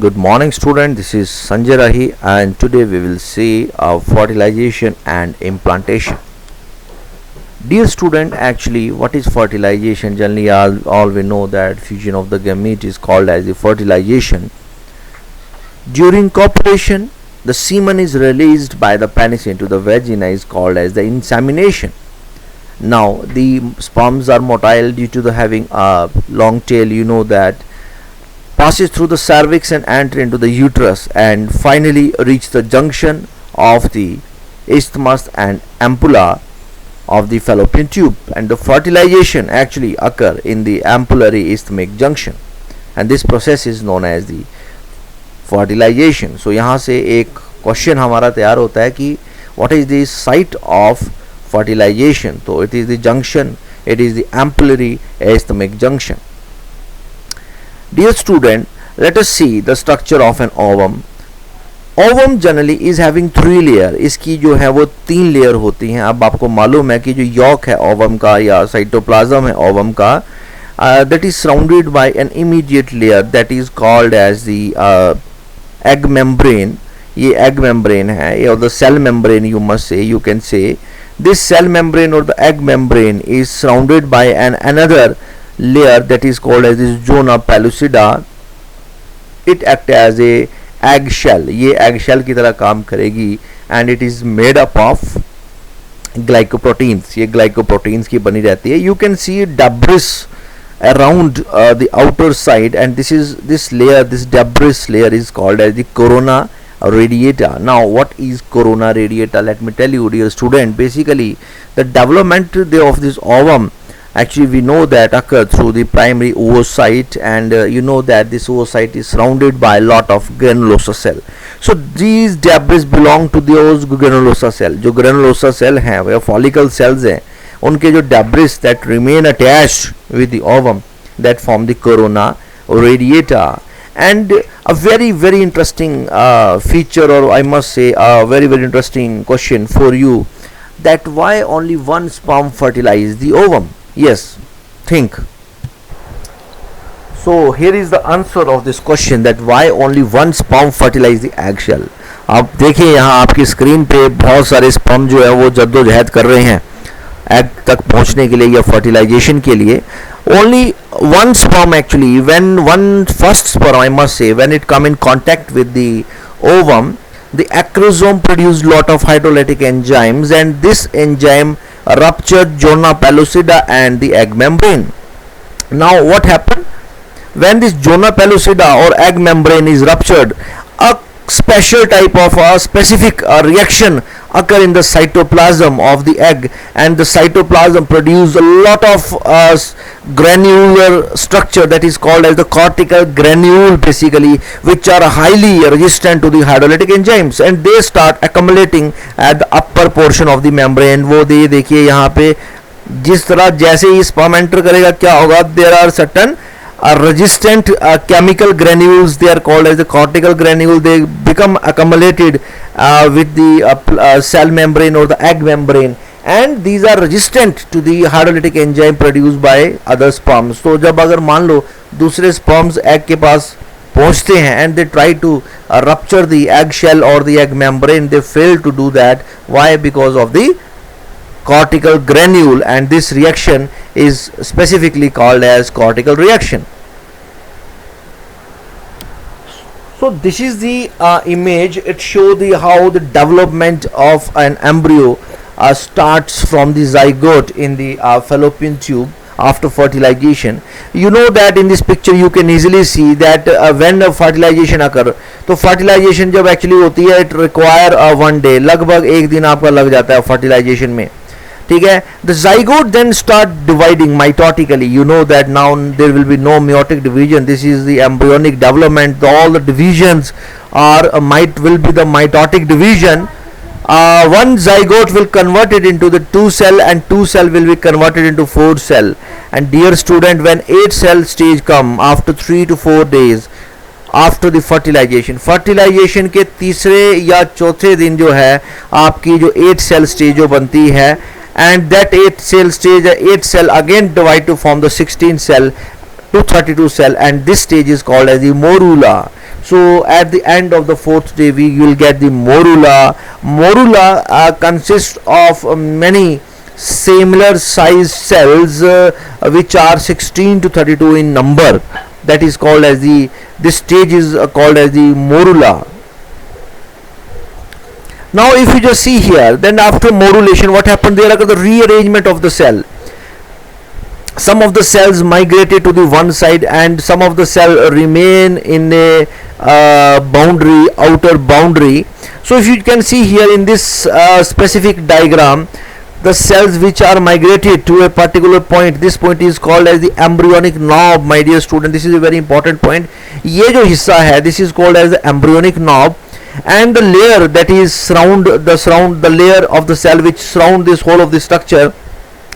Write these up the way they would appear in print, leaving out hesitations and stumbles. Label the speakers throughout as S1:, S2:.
S1: Good morning, student. This is Sanjay Rahi, and today we will see fertilization and implantation. Dear student, actually, what is fertilization? Generally, all we know that fusion of the gamete is called as the fertilization. During copulation, the semen is released by the penis into the vagina is called as the insemination. Now, the sperms are motile due to the having a long tail. You know that passes through the cervix and enter into the uterus and finally reach the junction of the isthmus and ampulla of the fallopian tube, and the fertilization actually occur in the ampullary isthmic junction, and this process is known as the fertilization. So यहाँ से एक question हमारा तैयार होता है कि what is the site of fertilization? तो it is the junction, it is the ampullary isthmic junction. Dear student, let us see the structure of an ovum. Ovum generally is having 3 layer. इसकी जो है वो 3 layer होती हैं. अब आपको मालूम है कि जो यॉक है ओवम का या साइटोप्लाज्म है ओवम का, that is surrounded by an immediate layer that is called as the egg membrane. ये egg membrane है, or the cell membrane you must say, you can say. This cell membrane or the egg membrane is surrounded by another layer that is called as this zona pellucida. It act as a egg shell. ये egg shell की तरह काम करेगी, and it is made up of glycoproteins. ये glycoproteins की बनी रहती है. You can see debris around the outer side, and this layer, this debris layer is called as the corona radiata. Now, what is corona radiata? Let me tell you, dear student. Basically, the development of this ovum, actually we know that occur through the primary oocyte, and you know that this oocyte is surrounded by a lot of granulosa cell. So these debris belong to those granulosa cell. जो granulosa cell हैं वह follicle cells हैं, उनके जो debris that remain attached with the ovum that form the corona radiata. And a very interesting feature, or I must say a very interesting question for you, that why only one sperm fertilize the ovum? Yes, think. So here is the answer of this question, that why only one sperm fertilize the eggshell. आप देखिए यहाँ आपकी screen पे बहुत सारे sperm जो है वो जद्दोजहद कर रहे हैं एग तक पहुँचने के लिए या फर्टिलाइजेशन के लिए. Only one sperm actually, when one first sperm, I must say, when it come in contact with the ovum, the acrosome produce lot of hydrolytic enzymes, and this enzyme ruptured zona pellucida and the egg membrane. Now what happened? When this zona pellucida or egg membrane is ruptured, a special type of a specific reaction occur in the cytoplasm of the egg, and the cytoplasm produce a lot of granular structure that is called as the cortical granule, basically, which are highly resistant to the hydrolytic enzymes, and they start accumulating at the upper portion of the membrane. वो देखिए यहाँ पे जिस तरह जैसे ही sperm enter करेगा क्या होगा, there are certain resistant chemical granules, they are called as the cortical granule. They become accumulated with the cell membrane or the egg membrane, and these are resistant to the hydrolytic enzyme produced by other sperms. So जब अगर मान लो दूसरे sperms egg के पास पहुंचते हैं and they try to rupture the egg shell or the egg membrane, they fail to do that. Why? Because of the cortical granule, and this reaction is specifically called as cortical reaction. So this is the image. It shows the how the development of an embryo starts from the zygote in the fallopian tube after fertilization. You know that in this picture you can easily see that when fertilization occur, तो fertilization जब actually होती है, it require 1 day, लगभग एक दिन आपका लग जाता है fertilization में. ठीक है. The zygote then start dividing mitotically. You know that now there will be no meiotic division. This is the embryonic development. All the divisions are will be the mitotic division. One zygote will convert it into the 2 cell, and 2 cell will be converted into 4 cell. And dear student, when 8 cell stage come after 3 to 4 days after the fertilization, fertilization के तीसरे या चौथे दिन जो है आपकी जो 8 cell stage जो बनती है, and that 8 cell again divide to form the 16 cell to 32 cell, and this stage is called as the morula. So at the end of the fourth day we will get the morula. Morula consists of many similar size cells which are 16 to 32 in number. That is called as the, this stage is called as the morula. Now if you just see here, then after morulation what happened, there occurs the rearrangement of the cell. Some of the cells migrated to the one side and some of the cell remain in a boundary, outer boundary. So if you can see here in this specific diagram, the cells which are migrated to a particular point, this point is called as the embryonic knob. My dear student, this is a very important point. ये जो हिस्सा है, this is called as the embryonic knob, and the layer that is the layer of the cell which surround this whole of the structure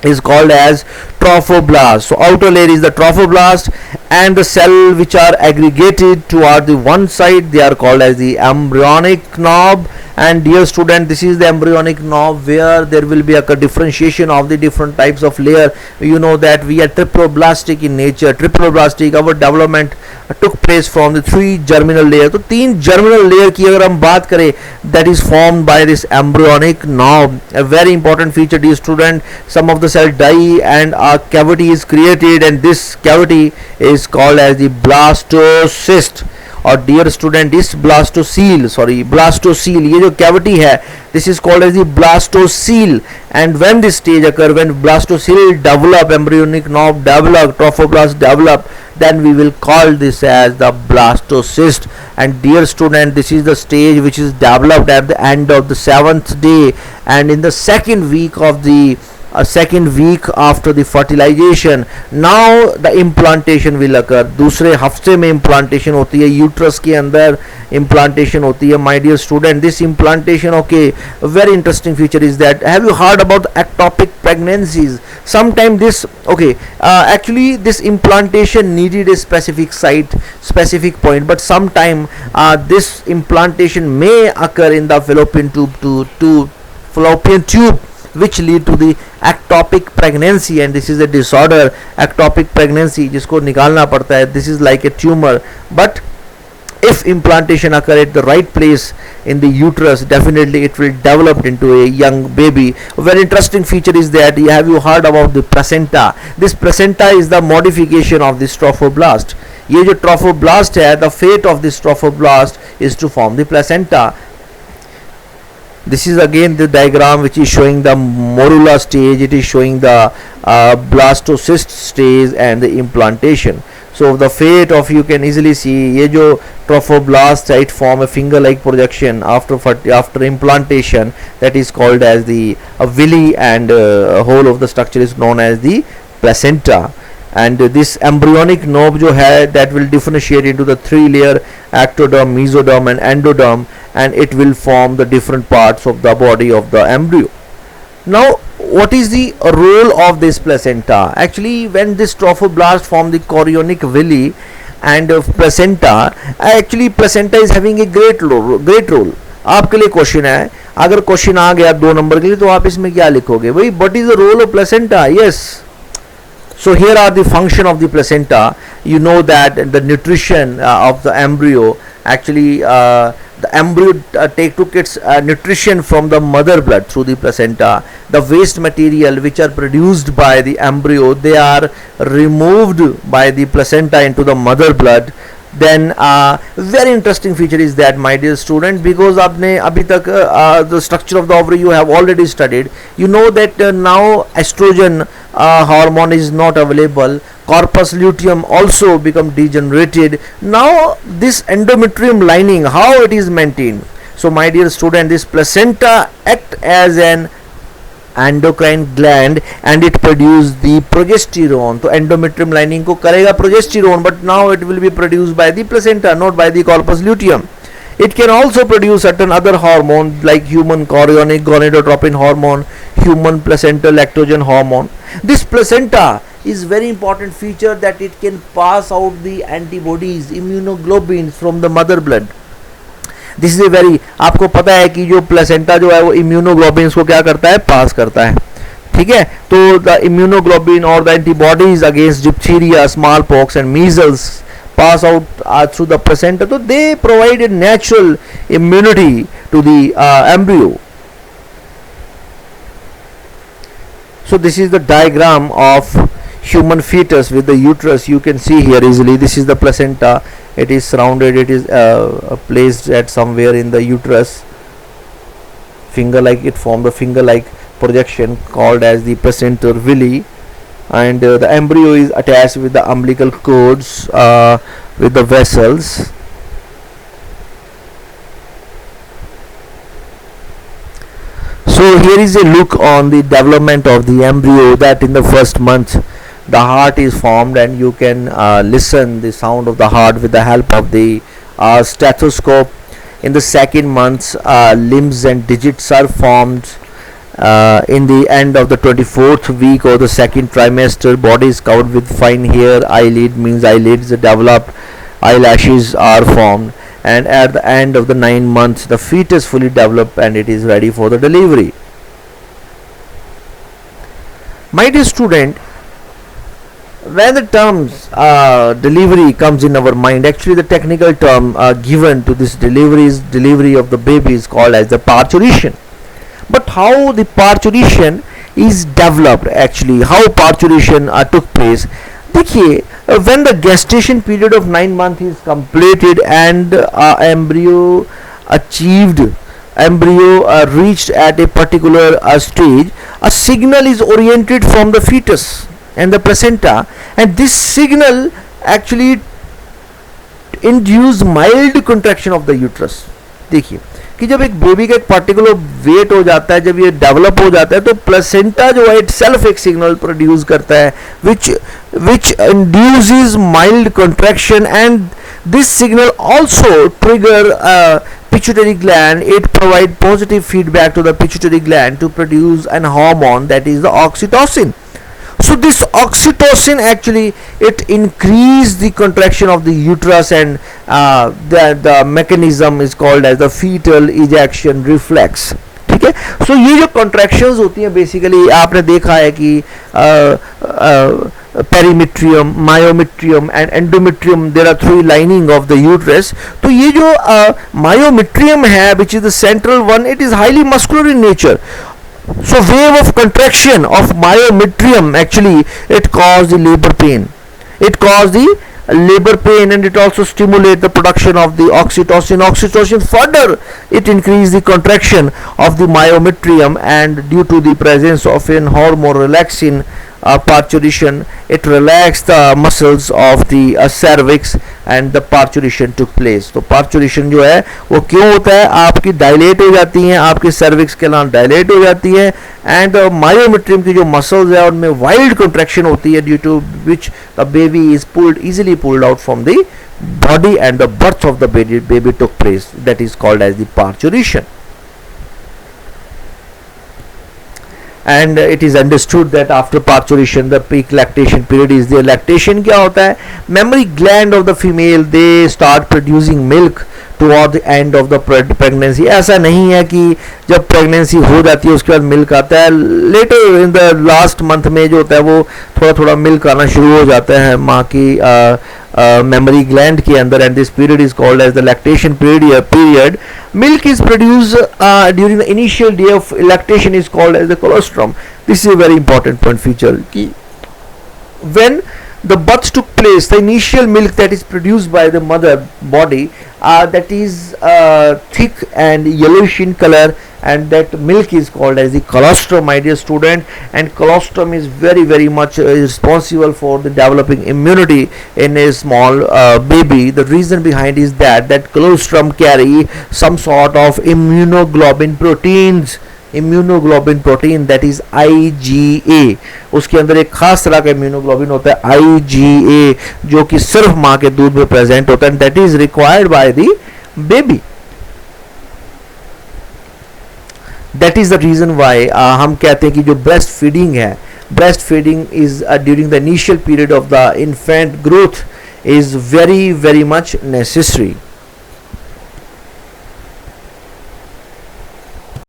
S1: is called as trophoblast. So outer layer is the trophoblast, and the cell which are aggregated toward the one side, they are called as the embryonic knob. And dear student, this is the embryonic knob where there will be a differentiation of the different types of layer. You know that we are triploblastic in nature. Triploblastic, our development took place from the 3 germinal layer. तो 3 germinal layer की अगर हम बात करें, that is formed by this embryonic knob. A very important feature, dear student. Some of the cell die and a cavity is created, and this cavity is called as the blastocyst. और dear student, इस blastocoel ये जो cavity है, this is called as the blastocele. And when this stage occur, when blastocele develop, embryonic knob develop, trophoblast develop, then we will call this as the blastocyst. And dear student, this is the stage which is developed at the end of the 7th day, and in the second week of the second week after the fertilization, now the implantation will occur. दूसरे हफ्ते में implantation होती है, uterus के अंदर implantation होती है. My dear student, this implantation, okay, a very interesting feature is that, have you heard about ectopic pregnancies? Sometime this, okay, actually this implantation needed a specific site, specific point, but sometime this implantation may occur in the fallopian tube, which lead to the ectopic pregnancy. And this is a disorder, ectopic pregnancy, जिसको निकालना पड़ता है. This is like a tumor, but if implantation occur at the right place in the uterus, definitely it will develop into a young baby. A very interesting feature is that, have you heard about the placenta? This placenta is the modification of this trophoblast. ये जो trophoblast है, the fate of this trophoblast is to form the placenta. This is again the diagram which is showing the morula stage. It is showing the blastocyst stage and the implantation. So the fate of, you can easily see, ये जो trophoblast, it form a finger-like projection after implantation, that is called as the villi, and whole of the structure is known as the placenta. And this embryonic knob जो है, that will differentiate into the 3 layer, ectoderm, mesoderm and endoderm, and it will form the different parts of the body of the embryo. Now what is the role of this placenta? Actually, when this trophoblast form the chorionic villi and placenta, actually placenta is having a great role. आपके लिए question है, अगर question आ गया 2 number के लिए, तो आप इसमें क्या लिखोगे भाई? What is the role of placenta? Yes. So here are the function of the placenta. You know that the nutrition of the embryo, actually the embryo took its nutrition from the mother blood through the placenta. The waste material which are produced by the embryo, they are removed by the placenta into the mother blood. Then very interesting feature is that, my dear student, because आपने अभी तक the structure of the ovary you have already studied, you know that now estrogen hormone is not available, corpus luteum also become degenerated. Now this endometrium lining, how it is maintained? So my dear student, this placenta act as an endocrine gland and it produce the progesterone. तो endometrium lining को करेगा progesterone, but now it will be produced by the placenta, not by the corpus luteum. It can also produce certain other hormone like human chorionic gonadotropin hormone, human placental lactogen hormone. This placenta is very important feature that it can pass out the antibodies, immunoglobulins from the mother blood. This is a very, आपको पता है कि जो placenta जो है वो immunoglobins को क्या करता है? पास करता है. ठीक है, तो द इम्यूनोग्लोबिन और the antibodies against diphtheria, small pox and measles pass out through the placenta, so they provide a natural immunity to the embryo. So this is the diagram of human fetus with the uterus. You can see here easily, this is the placenta, it is surrounded, it is placed at somewhere in the uterus, finger like, it formed a finger like projection called as the placental villi, and the embryo is attached with the umbilical cords with the vessels. So here is a look on the development of the embryo, that in the first month the heart is formed, and you can listen the sound of the heart with the help of the stethoscope. In the second month, limbs and digits are formed. In the end of the 24th week or the second trimester, body is covered with fine hair. Eyelid means eyelids are developed, eyelashes are formed, and at the end of the 9 months the fetus fully developed and it is ready for the delivery. My dear student, when the terms delivery comes in our mind, actually the technical term given to this delivery is delivery of the baby is called as the parturition. But how the parturition is developed, actually how parturition took place, देखिए when the gestation period of 9 months is completed and embryo reached at a particular stage, a signal is oriented from the fetus and the placenta, and this signal actually induce mild contraction of the uterus. देखिए कि जब एक baby का एक particular wait हो जाता है, जब ये डेवलप हो जाता है, तो प्लेसेंटा जो है इट सेल्फ एक सिग्नल प्रोड्यूस करता है which induces mild contraction, and this signal also trigger pituitary gland. It provide positive feedback to the pituitary gland to produce an hormone, that is the oxytocin. So this oxytocin actually it increase the contraction of the uterus, and the mechanism is called as the fetal ejection reflex. ठीक है, सो ये जो contractions होती हैं basically आपने देखा है कि perimetrium, myometrium and endometrium, there are 3 lining of the uterus. तो ये जो मायोमेट्रियम है which is the central one, it is highly muscular in nature. So wave of contraction of myometrium actually it caused the labor pain. It caused the labor pain, and it also stimulate the production of the oxytocin. Oxytocin further it increase the contraction of the myometrium, and due to the presence of an hormone relaxin, parturition, it relaxed the muscles of the cervix, and the parturition took place. तो parturition जो है वो क्यों होता है, आपकी dilate हो जाती हैं, आपके cervix के नाम डायलेट हो जाती है, and myometrium की जो muscles है उनमें wild contraction होती है, due to which the baby is easily pulled out from the body, and the birth of the baby took place. That is called as the parturition. And it is understood that after parturition the peak lactation period is there. Lactation क्या होता है, mammary gland of the female they start producing milk toward the end of the pregnancy. ऐसा नहीं है कि जब pregnancy हो जाती है उसके बाद मिल्क आता है, later in the last month में जो होता है वो थोड़ा थोड़ा मिल्क आना शुरू हो जाता है माँ की memory gland के अंदर, and this period is called as the lactation period. Milk is produced during the initial day of lactation is called as the colostrum. This is a very important point feature. When the birth took place, the initial milk that is produced by the mother body that is thick and yellowish in color, and that milk is called as the colostrum, my dear student. And colostrum is very much responsible for the developing immunity in a small baby. The reason behind is that colostrum carry some sort of immunoglobulin protein that is IgA. उसके अंदर एक खास तरह का immunoglobulin होता है IgA, जो कि सिर्फ माँ के दूध में प्रेजेंट होता है, that is required by the baby. That is the reason why हम कहते हैं कि जो breast feeding है, breast feeding is during the initial period of the infant growth is very much necessary.